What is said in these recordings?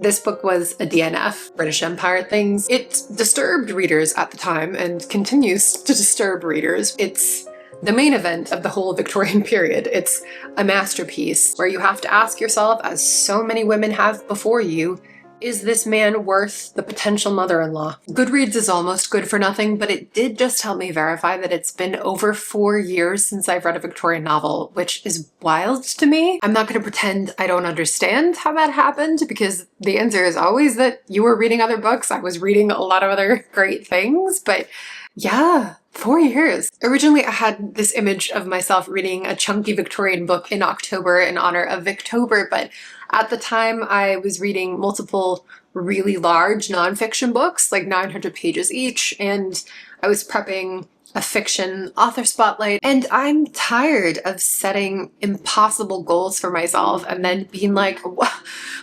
This book was a DNF, British Empire things. It disturbed readers at the time and continues to disturb readers. It's the main event of the whole Victorian period. It's a masterpiece where you have to ask yourself, as so many women have before you, is this man worth the potential mother-in-law? Goodreads is almost good for nothing, but it did just help me verify that it's been over 4 years since I've read a Victorian novel, which is wild to me. I'm not going to pretend I don't understand how that happened, because the answer is always that you were reading other books. I was reading a lot of other great things, but yeah, 4 years. Originally, I had this image of myself reading a chunky Victorian book in October in honor of Victober, but at the time I was reading multiple really large nonfiction books, like 900 pages each, and I was prepping a fiction author spotlight, and I'm tired of setting impossible goals for myself and then being like,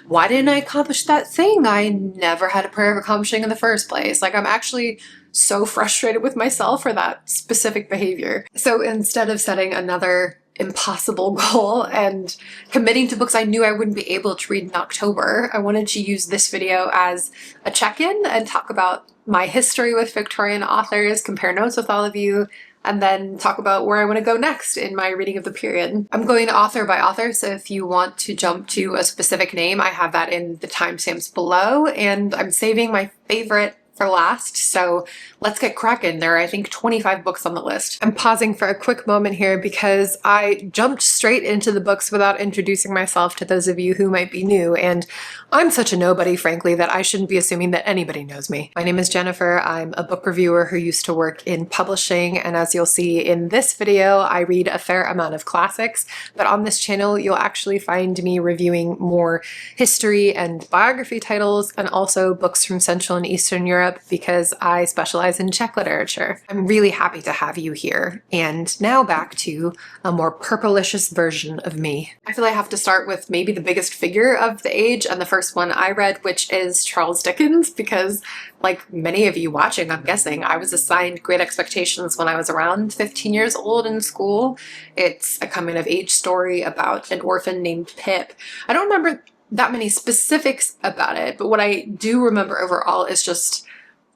why didn't I accomplish that thing I never had a prayer of accomplishing in the first place? Like, I'm actually so frustrated with myself for that specific behavior. So instead of setting another impossible goal and committing to books I knew I wouldn't be able to read in October, I wanted to use this video as a check-in and talk about my history with Victorian authors, compare notes with all of you, and then talk about where I want to go next in my reading of the period. I'm going author by author, so if you want to jump to a specific name, I have that in the timestamps below, and I'm saving my favorite for last, so let's get cracking. There are, I think, 25 books on the list. I'm pausing for a quick moment here because I jumped straight into the books without introducing myself to those of you who might be new, and I'm such a nobody, frankly, that I shouldn't be assuming that anybody knows me. My name is Jennifer. I'm a book reviewer who used to work in publishing, and as you'll see in this video, I read a fair amount of classics, but on this channel, you'll actually find me reviewing more history and biography titles, and also books from Central and Eastern Europe, because I specialize in Czech literature. I'm really happy to have you here. And now back to a more purplicious version of me. I feel I have to start with maybe the biggest figure of the age and the first one I read, which is Charles Dickens, because like many of you watching, I'm guessing, I was assigned Great Expectations when I was around 15 years old in school. It's a coming of age story about an orphan named Pip. I don't remember that many specifics about it, but what I do remember overall is just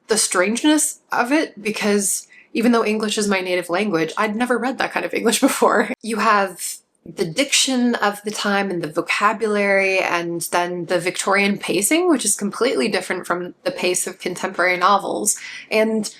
the strangeness of it, because even though English is my native language, I'd never read that kind of English before. You have the diction of the time and the vocabulary, and then the Victorian pacing, which is completely different from the pace of contemporary novels. And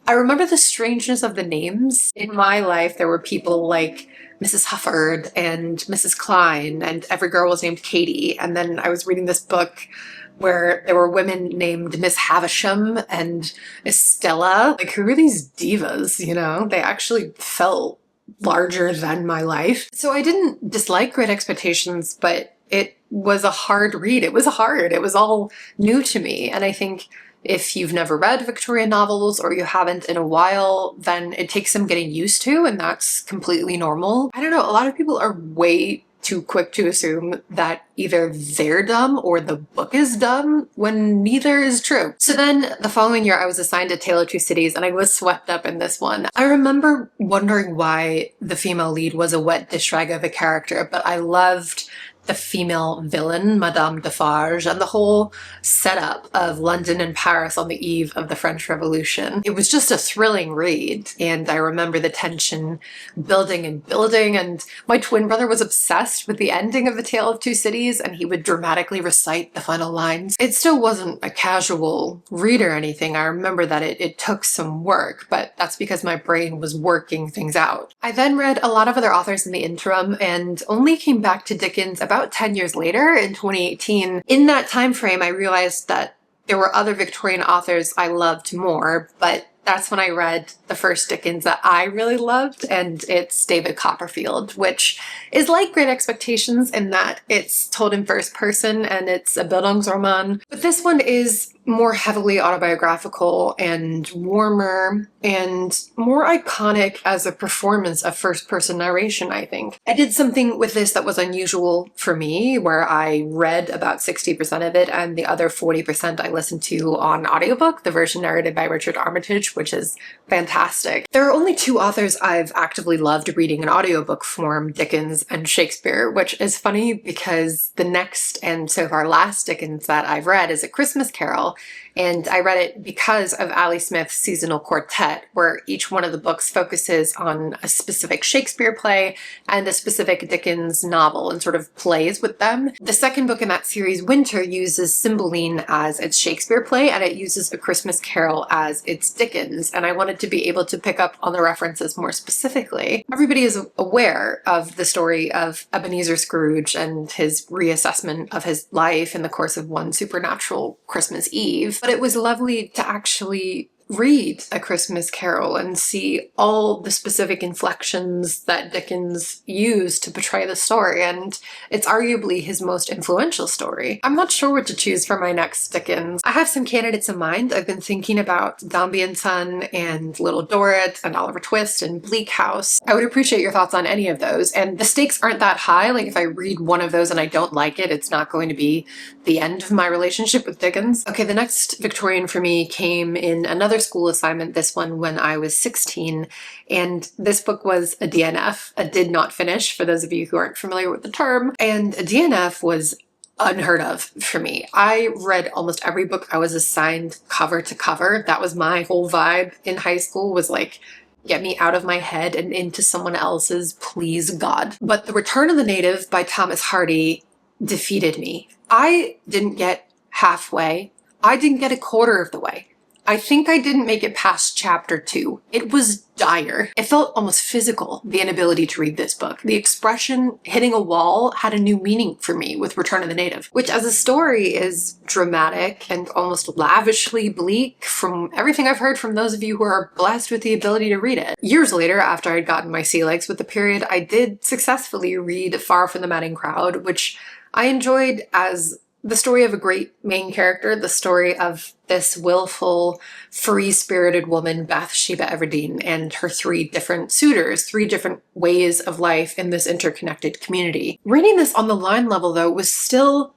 I remember the strangeness of the names. In my life, there were people like Mrs. Hufford and Mrs. Klein, and every girl was named Katie. And then I was reading this book where there were women named Miss Havisham and Estella. Like, who are these divas, you know? They actually felt larger than my life. So I didn't dislike Great Expectations, but it was a hard read. It was hard. It was all new to me. And I think if you've never read Victorian novels or you haven't in a while, then it takes some getting used to, and that's completely normal. I don't know, a lot of people are way too quick to assume that either they're dumb or the book is dumb, when neither is true. So then the following year I was assigned A Tale of Two Cities, and I was swept up in this one. I remember wondering why the female lead was a wet dish rag of a character, but I loved the female villain, Madame Defarge, and the whole setup of London and Paris on the eve of the French Revolution. It was just a thrilling read, and I remember the tension building and building, and my twin brother was obsessed with the ending of A Tale of Two Cities, and he would dramatically recite the final lines. It still wasn't a casual read or anything. I remember that it took some work, but that's because my brain was working things out. I then read a lot of other authors in the interim, and only came back to Dickens about 10 years later in 2018. In that time frame, I realized that there were other Victorian authors I loved more, but that's when I read the first Dickens that I really loved, and it's David Copperfield, which is like Great Expectations in that it's told in first person and it's a Bildungsroman. But this one is more heavily autobiographical and warmer and more iconic as a performance of first-person narration, I think. I did something with this that was unusual for me, where I read about 60% of it and the other 40% I listened to on audiobook, the version narrated by Richard Armitage, which is fantastic. There are only two authors I've actively loved reading in audiobook form, Dickens and Shakespeare, which is funny because the next and so far last Dickens that I've read is A Christmas Carol, and I read it because of Ali Smith's seasonal quartet, where each one of the books focuses on a specific Shakespeare play and a specific Dickens novel and sort of plays with them. The second book in that series, Winter, uses Cymbeline as its Shakespeare play, and it uses A Christmas Carol as its Dickens, and I wanted to be able to pick up on the references more specifically. Everybody is aware of the story of Ebenezer Scrooge and his reassessment of his life in the course of one supernatural Christmas Eve, but it was lovely to actually read A Christmas Carol and see all the specific inflections that Dickens used to portray the story, and it's arguably his most influential story. I'm not sure what to choose for my next Dickens. I have some candidates in mind. I've been thinking about Dombey and Son and Little Dorrit and Oliver Twist and Bleak House. I would appreciate your thoughts on any of those, and the stakes aren't that high. Like, if I read one of those and I don't like it, it's not going to be the end of my relationship with Dickens. Okay, the next Victorian for me came in another school assignment, this one when I was 16, and this book was a DNF, a did not finish, for those of you who aren't familiar with the term, and a DNF was unheard of for me. I read almost every book I was assigned cover to cover. That was my whole vibe in high school, was like, get me out of my head and into someone else's, please God. But The Return of the Native by Thomas Hardy defeated me. I didn't get halfway. I didn't get a quarter of the way. I think I didn't make it past chapter 2. It was dire. It felt almost physical, the inability to read this book. The expression hitting a wall had a new meaning for me with Return of the Native, which as a story is dramatic and almost lavishly bleak from everything I've heard from those of you who are blessed with the ability to read it. Years later, after I'd gotten my sea legs with the period, I did successfully read Far from the Madding Crowd, which I enjoyed as the story of a great main character, the story of this willful, free-spirited woman, Bathsheba Everdeen, and her 3 different suitors, 3 different ways of life in this interconnected community. Reading this on the line level, though, was still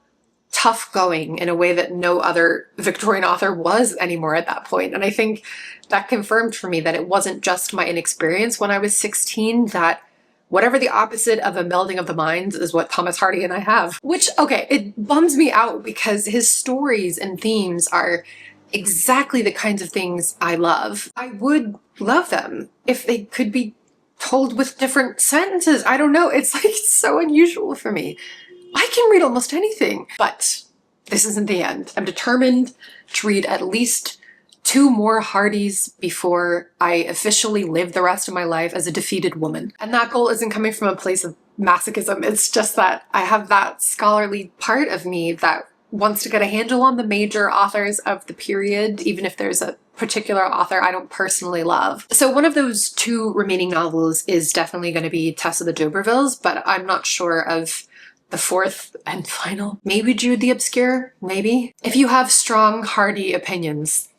tough going in a way that no other Victorian author was anymore at that point. And I think that confirmed for me that it wasn't just my inexperience when I was 16, that whatever the opposite of a melding of the minds is what Thomas Hardy and I have. Which, okay, it bums me out because his stories and themes are exactly the kinds of things I love. I would love them if they could be told with different sentences. I don't know, it's like so unusual for me. I can read almost anything, but this isn't the end. I'm determined to read at least 2 more Hardys before I officially live the rest of my life as a defeated woman. And that goal isn't coming from a place of masochism, it's just that I have that scholarly part of me that wants to get a handle on the major authors of the period, even if there's a particular author I don't personally love. So one of those 2 remaining novels is definitely going to be Tess of the D'Urbervilles, but I'm not sure of the 4th and final. Maybe Jude the Obscure? Maybe? If you have strong, Hardy opinions,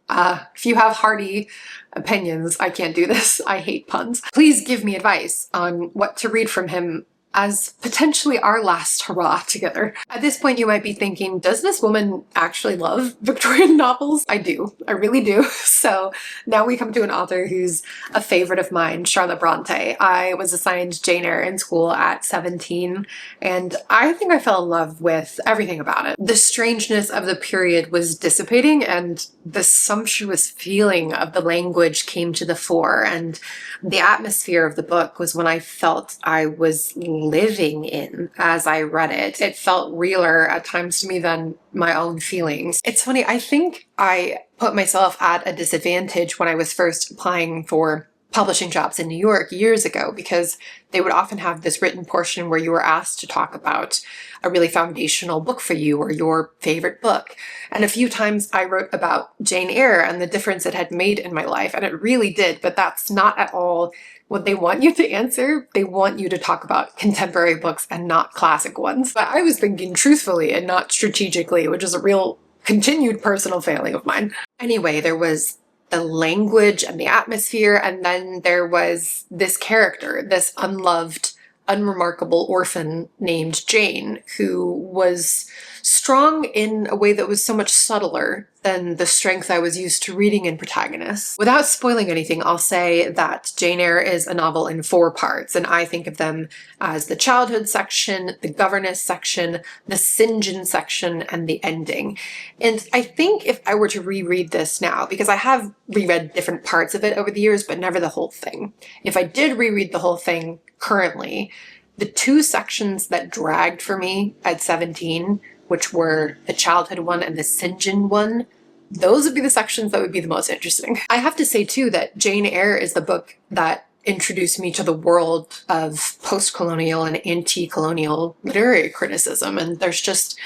if you have Hardy opinions, I can't do this, I hate puns, please give me advice on what to read from him as potentially our last hurrah together. At this point you might be thinking, does this woman actually love Victorian novels? I do, I really do. So now we come to an author who's a favorite of mine, Charlotte Brontë. I was assigned Jane Eyre in school at 17, and I think I fell in love with everything about it. The strangeness of the period was dissipating, and the sumptuous feeling of the language came to the fore, and the atmosphere of the book was when I felt I was living in as I read it. It felt realer at times to me than my own feelings. It's funny, I think I put myself at a disadvantage when I was first applying for publishing jobs in New York years ago, because they would often have this written portion where you were asked to talk about a really foundational book for you or your favorite book. And a few times I wrote about Jane Eyre and the difference it had made in my life, and it really did, but that's not at all what they want you to answer. They want you to talk about contemporary books and not classic ones. But I was thinking truthfully and not strategically, which is a real continued personal failing of mine. Anyway, there was the language and the atmosphere, and then there was this character, this unloved, unremarkable orphan named Jane, who was strong in a way that was so much subtler than the strength I was used to reading in protagonists. Without spoiling anything, I'll say that Jane Eyre is a novel in 4 parts, and I think of them as the childhood section, the governess section, the St. John section, and the ending. And I think if I were to reread this now, because I have reread different parts of it over the years, but never the whole thing. If I did reread the whole thing currently, the 2 sections that dragged for me at 17, which were the childhood one and the St. John one, those would be the sections that would be the most interesting. I have to say too that Jane Eyre is the book that introduced me to the world of post-colonial and anti-colonial literary criticism, and there's just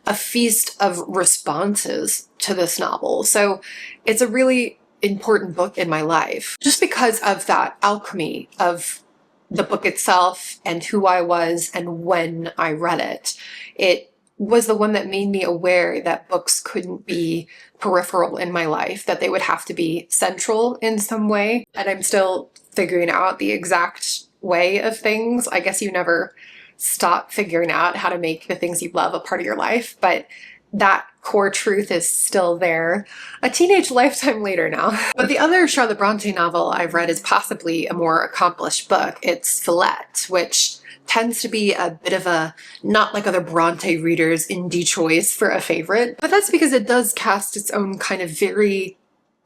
a feast of responses to this novel. So it's a really important book in my life, just because of that alchemy of the book itself and who I was and when I read it. It was the one that made me aware that books couldn't be peripheral in my life, that they would have to be central in some way. And I'm still figuring out the exact way of things. I guess you never stop figuring out how to make the things you love a part of your life, but that core truth is still there a teenage lifetime later now. But the other Charlotte Brontë novel I've read is possibly a more accomplished book. It's Villette, which tends to be a bit of a not like other Brontë readers indie choice for a favorite, but that's because it does cast its own kind of very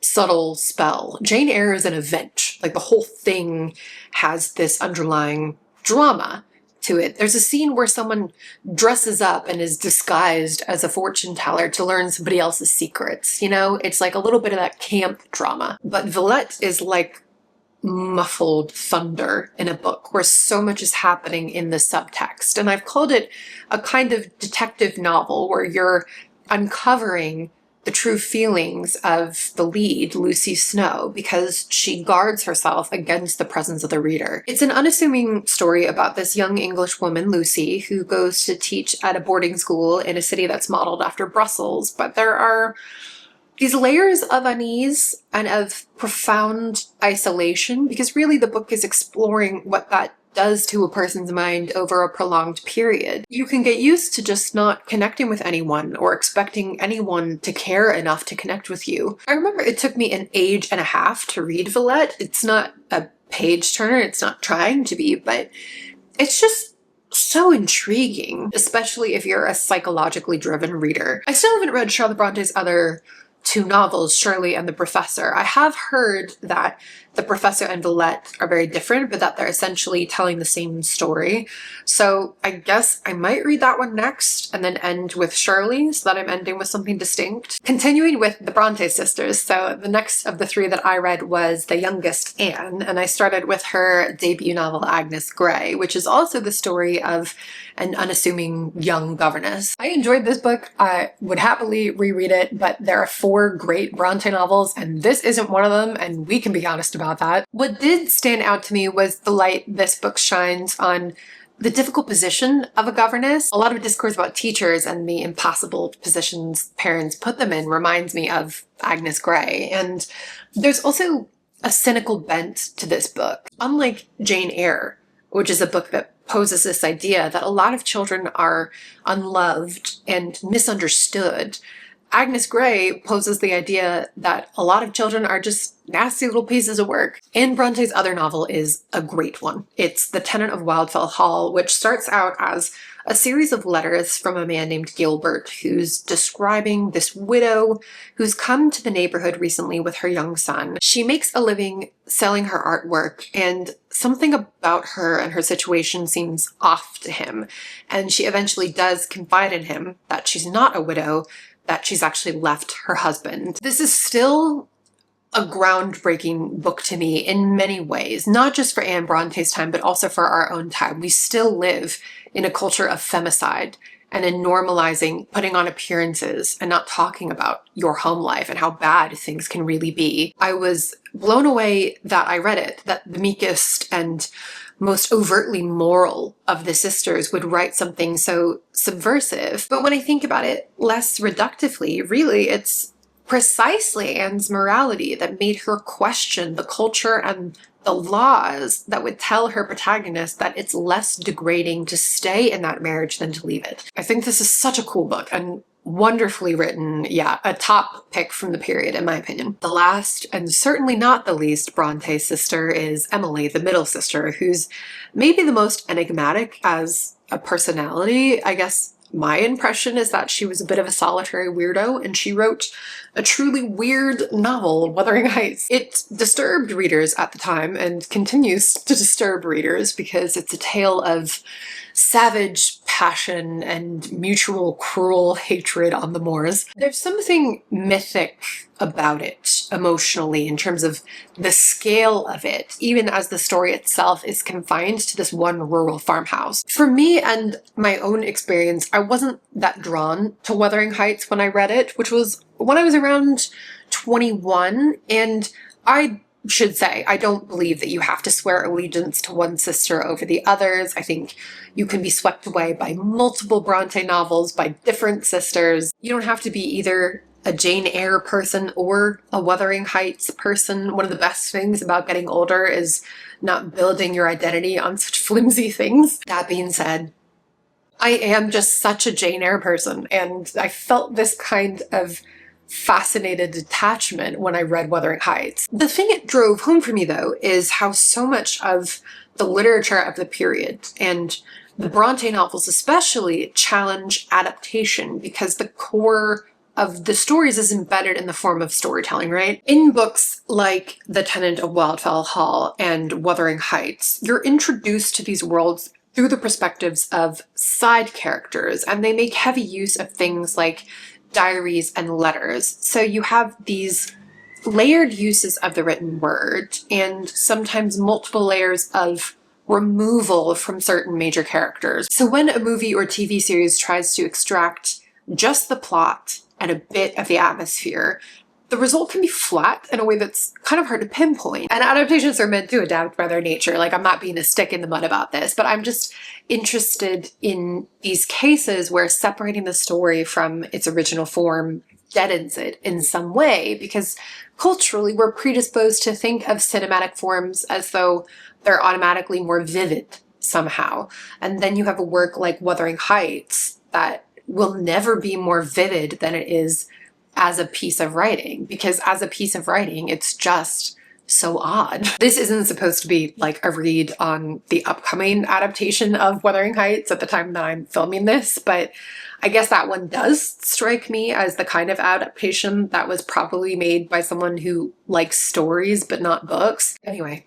subtle spell. Jane Eyre is an event. Like, the whole thing has this underlying drama to it. There's a scene where someone dresses up and is disguised as a fortune teller to learn somebody else's secrets. You know, it's like a little bit of that camp drama. But Villette is like muffled thunder in a book where so much is happening in the subtext. And I've called it a kind of detective novel where you're uncovering the true feelings of the lead, Lucy Snow, because she guards herself against the presence of the reader. It's an unassuming story about this young English woman, Lucy, who goes to teach at a boarding school in a city that's modeled after Brussels, but there are these layers of unease and of profound isolation, because really the book is exploring what that does to a person's mind over a prolonged period. You can get used to just not connecting with anyone or expecting anyone to care enough to connect with you. I remember it took me an age and a half to read Villette. It's not a page turner, it's not trying to be, but it's just so intriguing, especially if you're a psychologically driven reader. I still haven't read Charlotte Bronte's other 2 novels, Shirley and The Professor. I have heard that The Professor and Villette are very different, but that they're essentially telling the same story. So I guess I might read that one next and then end with Shirley, so that I'm ending with something distinct. Continuing with the Brontë sisters, so the next of the 3 that I read was the youngest, Anne, and I started with her debut novel, Agnes Grey, which is also the story of an unassuming young governess. I enjoyed this book. I would happily reread it, but there are 4 great Brontë novels, and this isn't one of them, and we can be honest about that. What did stand out to me was the light this book shines on the difficult position of a governess. A lot of discourse about teachers and the impossible positions parents put them in reminds me of Agnes Grey, and there's also a cynical bent to this book. Unlike Jane Eyre, which is a book that poses this idea that a lot of children are unloved and misunderstood, Agnes Grey poses the idea that a lot of children are just nasty little pieces of work. Anne Bronte's other novel is a great one. It's The Tenant of Wildfell Hall, which starts out as a series of letters from a man named Gilbert, who's describing this widow who's come to the neighborhood recently with her young son. She makes a living selling her artwork, and something about her and her situation seems off to him. And she eventually does confide in him that she's not a widow, that she's actually left her husband. This is still a groundbreaking book to me in many ways, not just for Anne Bronte's time, but also for our own time. We still live in a culture of femicide and in normalizing putting on appearances and not talking about your home life and how bad things can really be. I was blown away that I read it, that the meekest and most overtly moral of the sisters would write something so subversive. But when I think about it less reductively, really it's precisely Anne's morality that made her question the culture and the laws that would tell her protagonist that it's less degrading to stay in that marriage than to leave it. I think this is such a cool book and wonderfully written. Yeah, a top pick from the period, in my opinion. The last, and certainly not the least, Brontë sister is Emily, the middle sister, who's maybe the most enigmatic as a personality. I guess my impression is that she was a bit of a solitary weirdo, and she wrote a truly weird novel, Wuthering Heights. It disturbed readers at the time and continues to disturb readers because it's a tale of savage passion and mutual cruel hatred on the moors. There's something mythic about it emotionally in terms of the scale of it, even as the story itself is confined to this one rural farmhouse. For me and my own experience, I wasn't that drawn to Wuthering Heights when I read it, which was when I was around 21, and I should say, I don't believe that you have to swear allegiance to one sister over the others. I think you can be swept away by multiple Brontë novels by different sisters. You don't have to be either a Jane Eyre person or a Wuthering Heights person. One of the best things about getting older is not building your identity on such flimsy things. That being said, I am just such a Jane Eyre person, and I felt this kind of fascinated detachment when I read Wuthering Heights. The thing it drove home for me, though, is how so much of the literature of the period, and the Brontë novels especially, challenge adaptation because the core of the stories is embedded in the form of storytelling, right? In books like The Tenant of Wildfell Hall and Wuthering Heights, you're introduced to these worlds through the perspectives of side characters, and they make heavy use of things like diaries and letters. So you have these layered uses of the written word and sometimes multiple layers of removal from certain major characters. So when a movie or TV series tries to extract just the plot and a bit of the atmosphere, the result can be flat in a way that's kind of hard to pinpoint. And adaptations are meant to adapt by their nature. Like, I'm not being a stick in the mud about this, but I'm just interested in these cases where separating the story from its original form deadens it in some way, because culturally we're predisposed to think of cinematic forms as though they're automatically more vivid somehow. And then you have a work like Wuthering Heights that will never be more vivid than it is as a piece of writing, because as a piece of writing, it's just so odd. This isn't supposed to be like a read on the upcoming adaptation of Wuthering Heights at the time that I'm filming this, but I guess that one does strike me as the kind of adaptation that was probably made by someone who likes stories but not books. Anyway,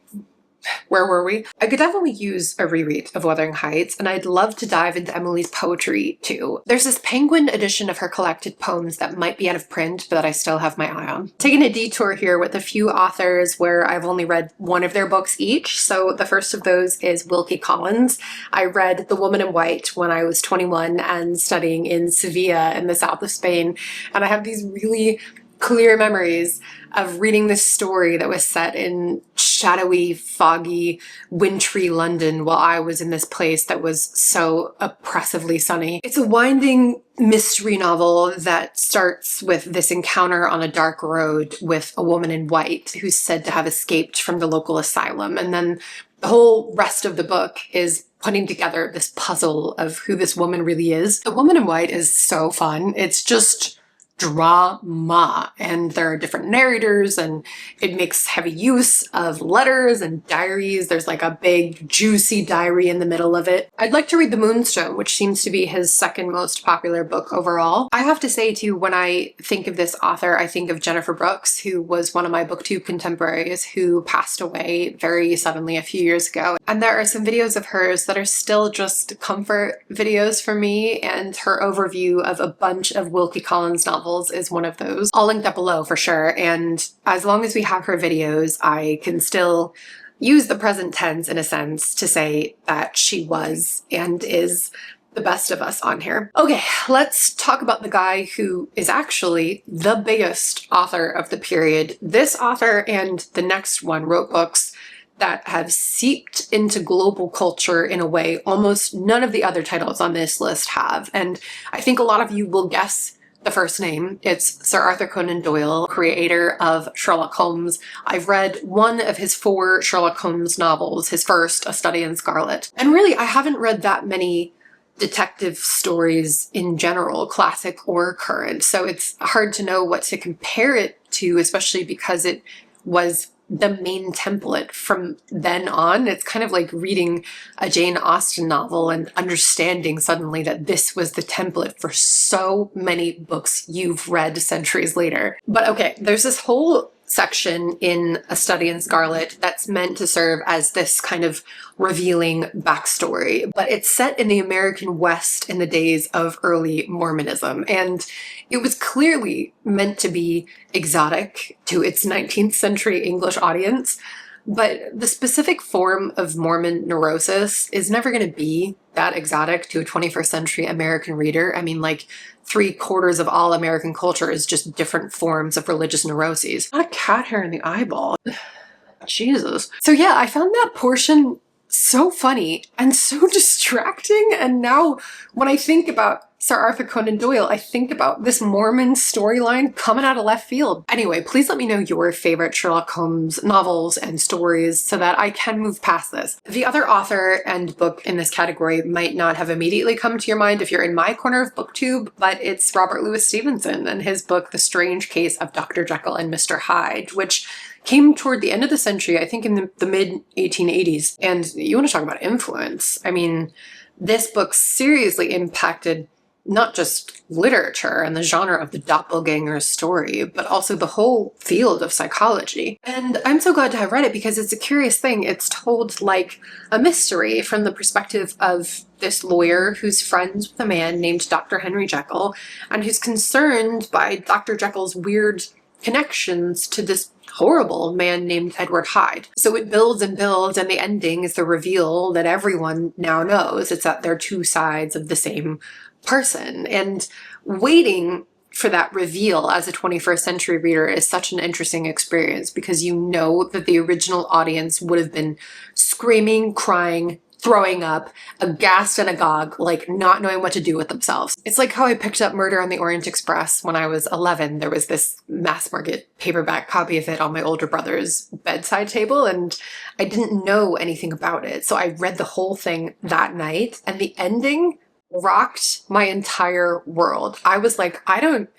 where were we? I could definitely use a reread of Wuthering Heights, and I'd love to dive into Emily's poetry too. There's this Penguin edition of her collected poems that might be out of print, but that I still have my eye on. Taking a detour here with a few authors where I've only read one of their books each. So the first of those is Wilkie Collins. I read The Woman in White when I was 21 and studying in Sevilla in the south of Spain, and I have these really clear memories of reading this story that was set in shadowy, foggy, wintry London while I was in this place that was so oppressively sunny. It's a winding mystery novel that starts with this encounter on a dark road with a woman in white who's said to have escaped from the local asylum. And then the whole rest of the book is putting together this puzzle of who this woman really is. The Woman in White is so fun. It's just drama, and there are different narrators, and it makes heavy use of letters and diaries. There's like a big juicy diary in the middle of it. I'd like to read The Moonstone, which seems to be his second most popular book overall. I have to say too, when I think of this author, I think of Jennifer Brooks, who was one of my booktube contemporaries who passed away very suddenly a few years ago. And there are some videos of hers that are still just comfort videos for me, and her overview of a bunch of Wilkie Collins novels is one of those. I'll link that below for sure, and as long as we have her videos, I can still use the present tense in a sense to say that she was and is the best of us on here. Okay, let's talk about the guy who is actually the biggest author of the period. This author and the next one wrote books that have seeped into global culture in a way almost none of the other titles on this list have. And I think a lot of you will guess the first name. It's Sir Arthur Conan Doyle, creator of Sherlock Holmes. I've read one of his 4 Sherlock Holmes novels, his first, A Study in Scarlet. And really, I haven't read that many detective stories in general, classic or current. So it's hard to know what to compare it to, especially because it was the main template from then on. It's kind of like reading a Jane Austen novel and understanding suddenly that this was the template for so many books you've read centuries later. But okay, there's this whole section in A Study in Scarlet that's meant to serve as this kind of revealing backstory, but it's set in the American West in the days of early Mormonism, and it was clearly meant to be exotic to its 19th century English audience, but the specific form of Mormon neurosis is never going to be that exotic to a 21st century American reader. I mean, like, 3/4 of all American culture is just different forms of religious neuroses. Not a cat hair in the eyeball. Jesus. So yeah, I found that portion so funny and so distracting, and now when I think about Sir Arthur Conan Doyle, I think about this Mormon storyline coming out of left field. Anyway, please let me know your favorite Sherlock Holmes novels and stories so that I can move past this. The other author and book in this category might not have immediately come to your mind if you're in my corner of BookTube, but it's Robert Louis Stevenson and his book, The Strange Case of Dr. Jekyll and Mr. Hyde, which came toward the end of the century, I think in the mid-1880s. And you want to talk about influence. I mean, this book seriously impacted not just literature and the genre of the doppelganger story, but also the whole field of psychology. And I'm so glad to have read it because it's a curious thing. It's told like a mystery from the perspective of this lawyer who's friends with a man named Dr. Henry Jekyll and who's concerned by Dr. Jekyll's weird connections to this horrible man named Edward Hyde. So it builds and builds, and the ending is the reveal that everyone now knows. It's that they're 2 sides of the same person. And waiting for that reveal as a 21st century reader is such an interesting experience because you know that the original audience would have been screaming, crying, throwing up, aghast and agog, like not knowing what to do with themselves. It's like how I picked up Murder on the Orient Express when I was 11. There was this mass market paperback copy of it on my older brother's bedside table, and I didn't know anything about it. So I read the whole thing that night, and the ending rocked my entire world. I was like, I don't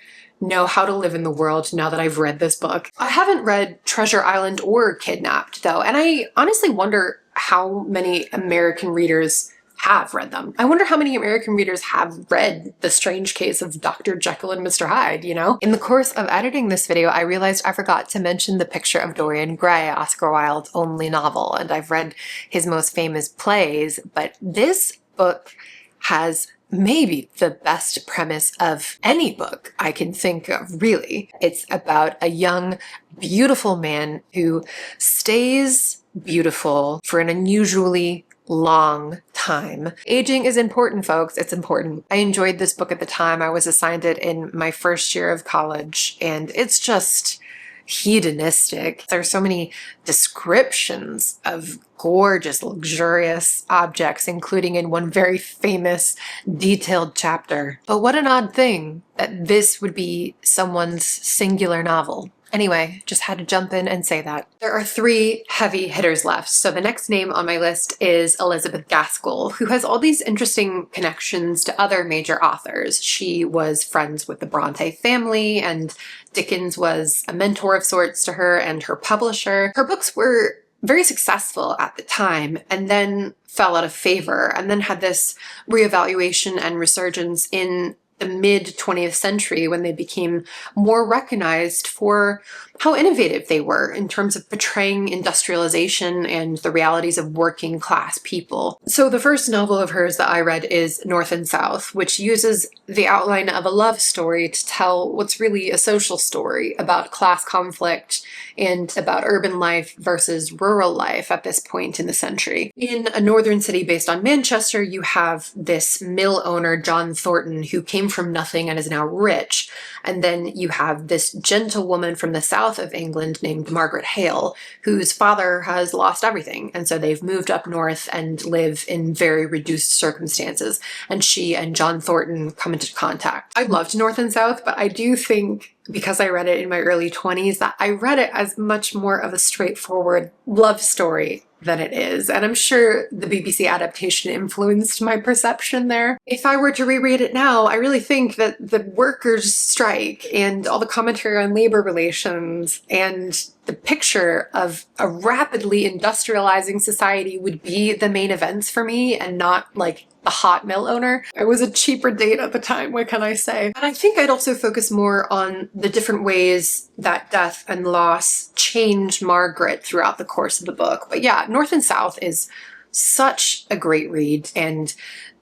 know how to live in the world now that I've read this book. I haven't read Treasure Island or Kidnapped, though, and I honestly wonder how many American readers have read them. I wonder how many American readers have read The Strange Case of Dr. Jekyll and Mr. Hyde, you know? In the course of editing this video, I realized I forgot to mention The Picture of Dorian Gray, Oscar Wilde's only novel, and I've read his most famous plays, but this book has maybe the best premise of any book I can think of, really. It's about a young, beautiful man who stays beautiful for an unusually long time. Aging is important, folks. It's important. I enjoyed this book at the time. I was assigned it in my first year of college, and it's just hedonistic. There's so many descriptions of gorgeous, luxurious objects, including in one very famous, detailed chapter. But what an odd thing that this would be someone's singular novel. Anyway, just had to jump in and say that. There are 3 heavy hitters left. So the next name on my list is Elizabeth Gaskell, who has all these interesting connections to other major authors. She was friends with the Brontë family, and Dickens was a mentor of sorts to her and her publisher. Her books were very successful at the time and then fell out of favor and then had this reevaluation and resurgence in the mid-20th century when they became more recognized for how innovative they were in terms of portraying industrialization and the realities of working class people. So the first novel of hers that I read is North and South, which uses the outline of a love story to tell what's really a social story about class conflict and about urban life versus rural life at this point in the century. In a northern city based on Manchester, you have this mill owner, John Thornton, who came from nothing and is now rich. And then you have this gentlewoman from the south of England named Margaret Hale, whose father has lost everything. And so they've moved up north and live in very reduced circumstances. And she and John Thornton come into contact. I loved North and South, but I do think, because I read it in my early 20s, that I read it as much more of a straightforward love story than it is. And I'm sure the BBC adaptation influenced my perception there. If I were to reread it now, I really think that the workers' strike and all the commentary on labor relations and the picture of a rapidly industrializing society would be the main events for me, and not like the hot mill owner. I was a cheaper date at the time, what can I say? And I think I'd also focus more on the different ways that death and loss changed Margaret throughout the course of the book. But yeah, North and South is such a great read, and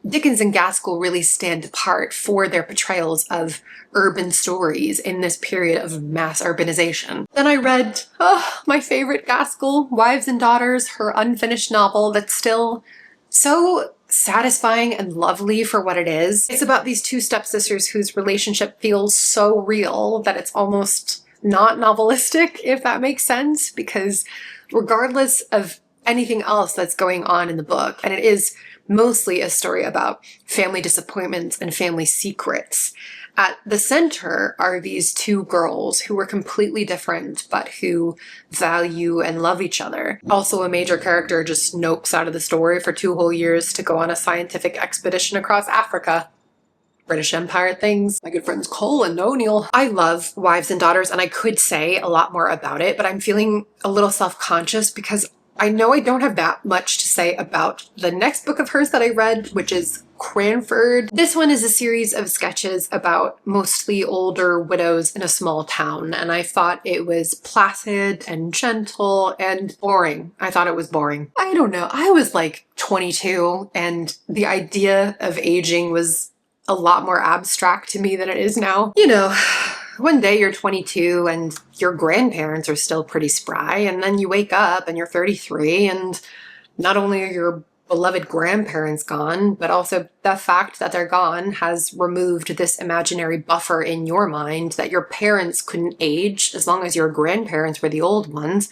Dickens and Gaskell really stand apart for their portrayals of urban stories in this period of mass urbanization. Then I read, my favorite Gaskell, Wives and Daughters, her unfinished novel that's still so satisfying and lovely for what it is. It's about these two stepsisters whose relationship feels so real that it's almost not novelistic, if that makes sense, because regardless of anything else that's going on in the book, and it is mostly a story about family disappointments and family secrets, at the center are these two girls who are completely different, but who value and love each other. Also, a major character just nopes out of the story for 2 whole years to go on a scientific expedition across Africa. British Empire things. My good friends Cole and O'Neill. I love Wives and Daughters, and I could say a lot more about it, but I'm feeling a little self-conscious because I know I don't have that much to say about the next book of hers that I read, which is Cranford. This one is a series of sketches about mostly older widows in a small town, and I thought it was placid and gentle and boring. I thought it was boring. I don't know. I was like 22, and the idea of aging was a lot more abstract to me than it is now. You know, one day you're 22 and your grandparents are still pretty spry, and then you wake up and you're 33, and not only are your beloved grandparents gone, but also the fact that they're gone has removed this imaginary buffer in your mind that your parents couldn't age as long as your grandparents were the old ones.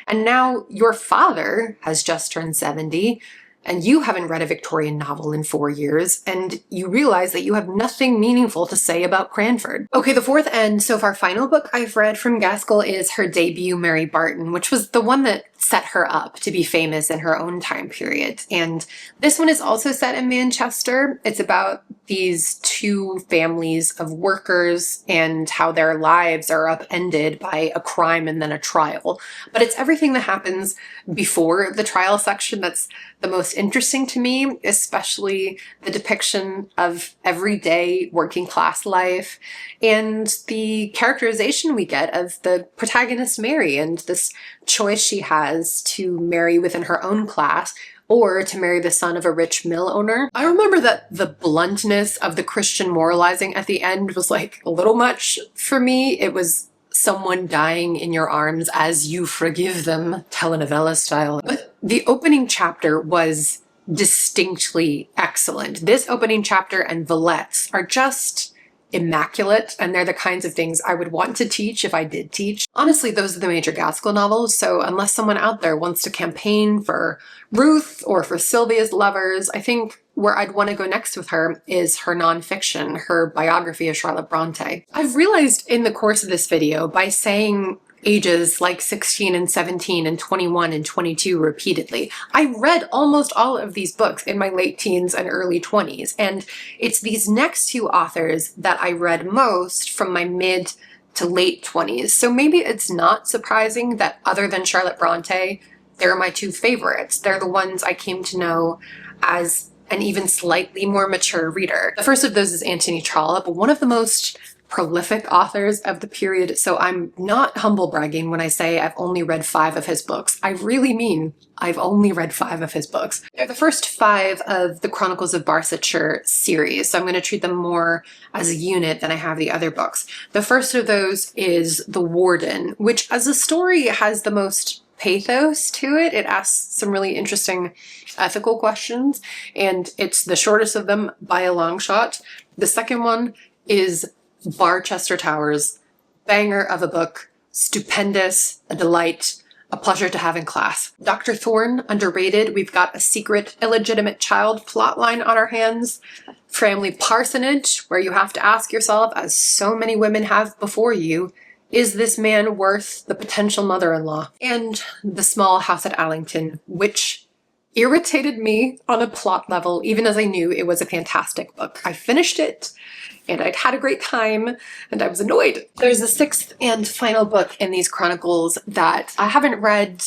And now your father has just turned 70, and you haven't read a Victorian novel in 4 years, and you realize that you have nothing meaningful to say about Cranford. Okay, the fourth and so far final book I've read from Gaskell is her debut, Mary Barton, which was the one that set her up to be famous in her own time period. And this one is also set in Manchester. It's about these two families of workers and how their lives are upended by a crime and then a trial. But it's everything that happens before the trial section that's the most interesting to me, especially the depiction of everyday working class life and the characterization we get of the protagonist Mary and this choice she has to marry within her own class or to marry the son of a rich mill owner. I remember that the bluntness of the Christian moralizing at the end was like a little much for me. It was someone dying in your arms as you forgive them, telenovela style. But the opening chapter was distinctly excellent. This opening chapter and Villette's are just immaculate, and they're the kinds of things I would want to teach if I did teach. Honestly, those are the major Gaskell novels, so unless someone out there wants to campaign for Ruth or for Sylvia's lovers, I think where I'd want to go next with her is her nonfiction, her biography of Charlotte Brontë. I've realized in the course of this video, by saying ages like 16 and 17 and 21 and 22 repeatedly, I read almost all of these books in my late teens and early 20s, and it's these next two authors that I read most from my mid to late 20s. So maybe it's not surprising that other than Charlotte Brontë, they're my two favorites. They're the ones I came to know as an even slightly more mature reader. The first of those is Anthony Trollope, one of the most prolific authors of the period, so I'm not humble bragging when I say I've only read 5 of his books. I really mean I've only read 5 of his books. They're the first 5 of the Chronicles of Barsetshire series, so I'm going to treat them more as a unit than I have the other books. The first of those is The Warden, which as a story has the most pathos to it. It asks some really interesting ethical questions, and it's the shortest of them by a long shot. The second one is Barchester Towers, banger of a book, stupendous, a delight, a pleasure to have in class. Dr. Thorne, underrated. We've got a secret, illegitimate child plotline on our hands. Family parsonage, where you have to ask yourself, as so many women have before you, is this man worth the potential mother-in-law? And The Small House at Allington, which irritated me on a plot level, even as I knew it was a fantastic book. I finished it, and I'd had a great time, and I was annoyed. There's a 6th and final book in these chronicles that I haven't read,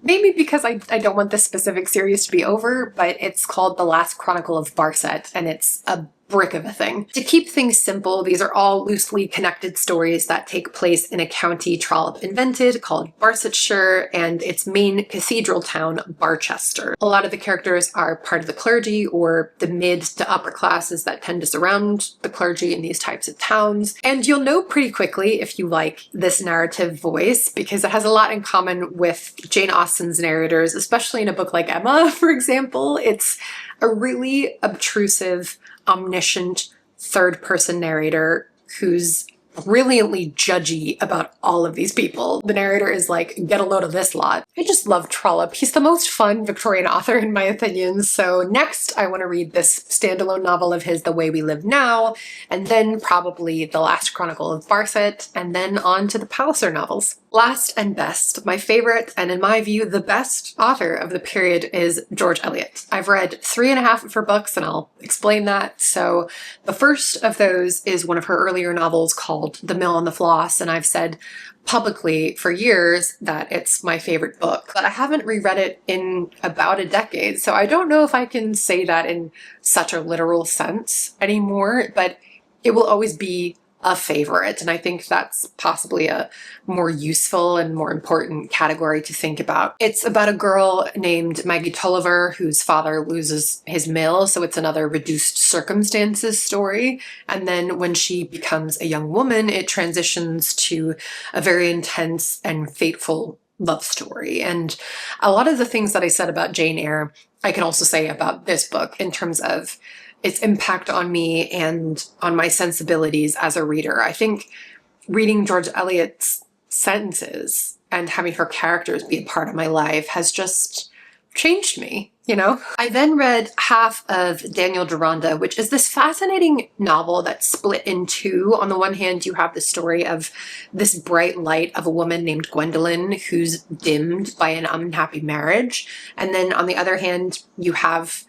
maybe because I don't want this specific series to be over, but it's called The Last Chronicle of Barset, and it's a brick of a thing. To keep things simple, these are all loosely connected stories that take place in a county Trollope invented called Barsetshire and its main cathedral town, Barchester. A lot of the characters are part of the clergy or the mid to upper classes that tend to surround the clergy in these types of towns. And you'll know pretty quickly if you like this narrative voice because it has a lot in common with Jane Austen's narrators, especially in a book like Emma, for example. It's a really obtrusive, omniscient third-person narrator who's brilliantly judgy about all of these people. The narrator is like, get a load of this lot. I just love Trollope. He's the most fun Victorian author in my opinion. So next I want to read this standalone novel of his, The Way We Live Now, and then probably The Last Chronicle of Barset, and then on to the Palliser novels. Last and best, my favorite, and in my view, the best author of the period is George Eliot. I've read 3.5 of her books, and I'll explain that. So the first of those is one of her earlier novels called The Mill on the Floss, and I've said publicly for years that it's my favorite book, but I haven't reread it in about a decade, so I don't know if I can say that in such a literal sense anymore, but it will always be a favorite, and I think that's possibly a more useful and more important category to think about. It's about a girl named Maggie Tulliver whose father loses his mill, so it's another reduced circumstances story, and then when she becomes a young woman, it transitions to a very intense and fateful love story. And a lot of the things that I said about Jane Eyre, I can also say about this book in terms of its impact on me and on my sensibilities as a reader. I think reading George Eliot's sentences and having her characters be a part of my life has just changed me, you know? I then read half of Daniel Deronda, which is this fascinating novel that's split in two. On the one hand, you have the story of this bright light of a woman named Gwendolen who's dimmed by an unhappy marriage. And then on the other hand, you have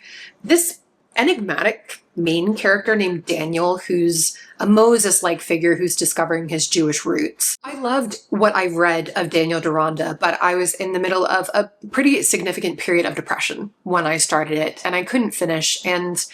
this enigmatic main character named Daniel, who's a Moses-like figure who's discovering his Jewish roots. I loved what I read of Daniel Deronda, but I was in the middle of a pretty significant period of depression when I started it, and I couldn't finish, and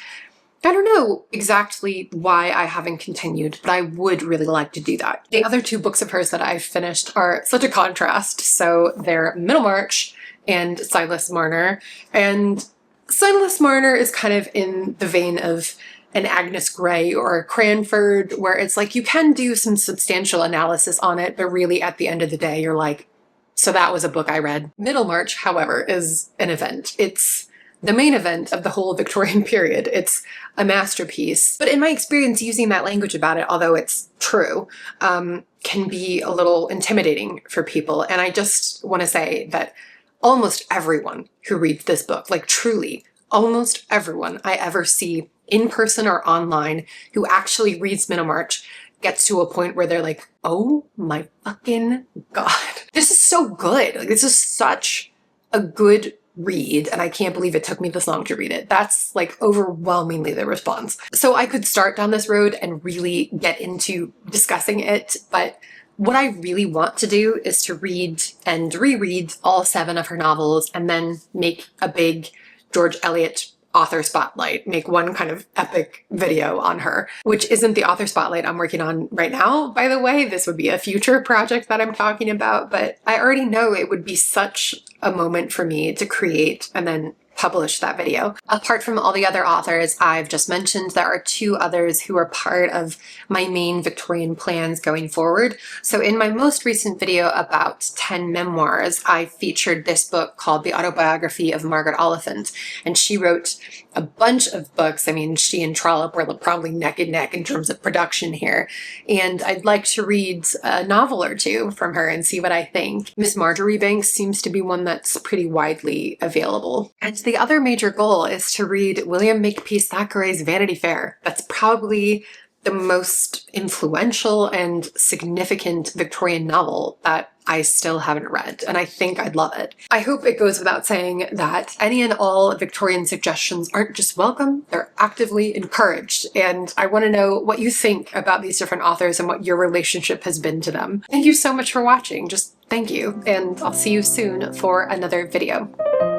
I don't know exactly why I haven't continued, but I would really like to do that. The other 2 books of hers that I've finished are such a contrast, so they're Middlemarch and Silas Marner, and Silas Marner is kind of in the vein of an Agnes Grey or a Cranford, where it's like you can do some substantial analysis on it, but really at the end of the day, you're like, so that was a book I read. Middlemarch, however, is an event. It's the main event of the whole Victorian period. It's a masterpiece. But in my experience, using that language about it, although it's true, can be a little intimidating for people. And I just want to say that almost everyone who reads this book, like truly, almost everyone I ever see in person or online who actually reads Middlemarch gets to a point where they're like, oh my fucking God, this is so good. Like, this is such a good read, and I can't believe it took me this long to read it. That's like overwhelmingly the response. So I could start down this road and really get into discussing it, but what I really want to do is to read and reread all 7 of her novels and then make a big George Eliot author spotlight, make one kind of epic video on her, which isn't the author spotlight I'm working on right now, by the way. This would be a future project that I'm talking about, but I already know it would be such a moment for me to create and then publish that video. Apart from all the other authors I've just mentioned, there are 2 others who are part of my main Victorian plans going forward. So in my most recent video about 10 memoirs, I featured this book called The Autobiography of Margaret Oliphant, and she wrote a bunch of books. I mean, she and Trollope were probably neck and neck in terms of production here, and I'd like to read a novel or 2 from her and see what I think. Miss Marjoribanks seems to be one that's pretty widely available. And the other major goal is to read William Makepeace Thackeray's Vanity Fair. That's probably the most influential and significant Victorian novel that I still haven't read, and I think I'd love it. I hope it goes without saying that any and all Victorian suggestions aren't just welcome, they're actively encouraged, and I want to know what you think about these different authors and what your relationship has been to them. Thank you so much for watching, just thank you, and I'll see you soon for another video.